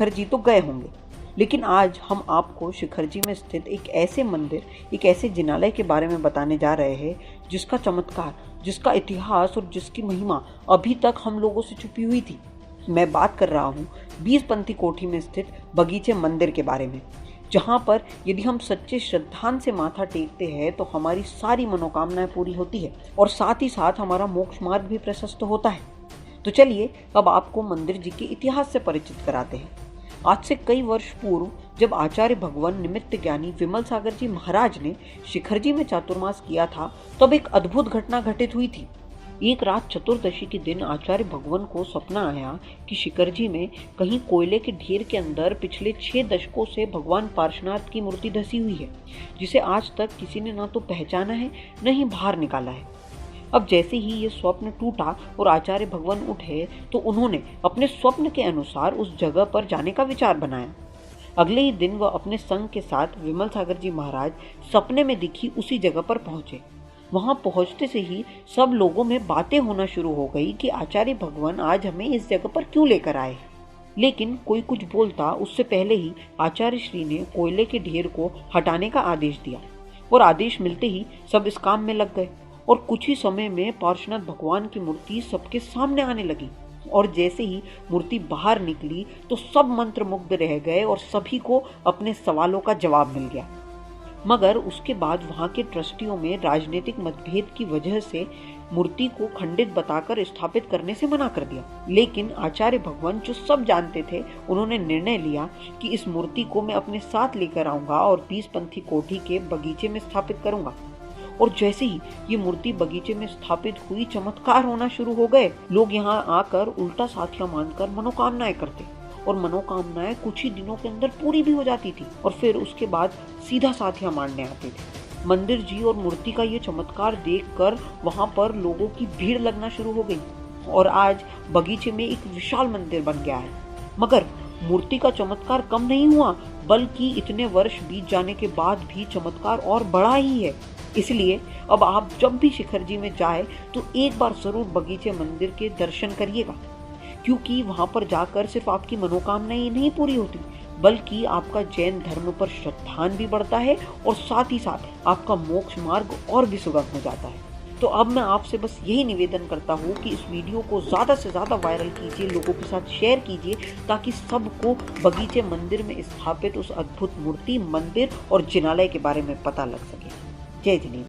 शिखर जी तो गए होंगे, लेकिन आज हम आपको शिखर जी में स्थित एक ऐसे मंदिर, एक ऐसे जिनालय के बारे में बताने जा रहे हैं जिसका चमत्कार, जिसका इतिहास और जिसकी महिमा अभी तक हम लोगों से छुपी हुई थी। मैं बात कर रहा हूँ बीसपंथी कोठी में स्थित बगीचे मंदिर के बारे में, जहाँ पर यदि हम सच्चे श्रद्धान से माथा टेकते हैं तो हमारी सारी मनोकामनाएं पूरी होती है और साथ ही साथ हमारा मोक्ष मार्ग भी प्रशस्त होता है। तो चलिए अब आपको मंदिर जी के इतिहास से परिचित कराते हैं। आज से कई वर्ष पूर्व जब आचार्य भगवान निमित्त ज्ञानी विमल सागर जी महाराज ने शिखर जी में चातुर्मास किया था, तब एक अद्भुत घटना घटित हुई थी। एक रात चतुर्दशी के दिन आचार्य भगवान को सपना आया कि शिखर जी में कहीं कोयले के ढेर के अंदर पिछले 6 दशकों से भगवान पार्श्वनाथ की मूर्ति धसी हुई है, जिसे आज तक किसी ने न तो पहचाना है न ही बाहर निकाला है। अब जैसे ही ये स्वप्न टूटा और आचार्य भगवान उठे तो उन्होंने अपने स्वप्न के अनुसार उस जगह पर जाने का विचार बनाया। अगले ही दिन वह अपने संग के साथ विमल सागर जी महाराज सपने में दिखी उसी जगह पर पहुंचे। वहां पहुंचते से ही सब लोगों में बातें होना शुरू हो गई कि आचार्य भगवान आज हमें इस जगह पर क्यों लेकर आए। लेकिन कोई कुछ बोलता उससे पहले ही आचार्य श्री ने कोयले के ढेर को हटाने का आदेश दिया और आदेश मिलते ही सब इस काम में लग गए और कुछ ही समय में पार्श्वनाथ भगवान की मूर्ति सबके सामने आने लगी। और जैसे ही मूर्ति बाहर निकली तो सब मंत्रमुग्ध रह गए और सभी को अपने सवालों का जवाब मिल गया। मगर उसके बाद वहां के ट्रस्टियों में राजनीतिक मतभेद की वजह से मूर्ति को खंडित बताकर स्थापित करने से मना कर दिया। लेकिन आचार्य भगवान जो सब जानते थे, उन्होंने निर्णय लिया कि इस मूर्ति को मैं अपने साथ लेकर आऊंगा और बीसपंथी कोठी के बगीचे में स्थापित करूंगा। और जैसे ही ये मूर्ति बगीचे में स्थापित हुई, चमत्कार होना शुरू हो गए। लोग यहाँ आकर उल्टा साथिया मानकर मनोकामनाएं करते और मनोकामनाएं कुछ ही दिनों के अंदर पूरी भी हो जाती थी और फिर उसके बाद सीधा साथिया मानने आते थे। मंदिर जी और मूर्ति का ये चमत्कार देखकर वहां पर लोगों की भीड़ लगना शुरू हो गई और आज बगीचे में एक विशाल मंदिर बन गया है। मगर मूर्ति का चमत्कार कम नहीं हुआ, बल्कि इतने वर्ष बीत जाने के बाद भी चमत्कार और बढ़ा ही है। इसलिए अब आप जब भी शिखर जी में जाए तो एक बार जरूर बगीचे मंदिर के दर्शन करिएगा, क्योंकि वहां पर जाकर सिर्फ आपकी मनोकामनाएं नहीं पूरी होती, बल्कि आपका जैन धर्म पर श्रद्धान भी बढ़ता है और साथ ही साथ आपका मोक्ष मार्ग और भी सुगम हो जाता है। तो अब मैं आपसे बस यही निवेदन करता हूँ कि इस वीडियो को ज़्यादा से ज़्यादा वायरल कीजिए, लोगों के साथ शेयर कीजिए, ताकि सबको बगीचे मंदिर में स्थापित उस अद्भुत मूर्ति, मंदिर और जिनालय के बारे में पता लग सके। जय जिनेन्द्र।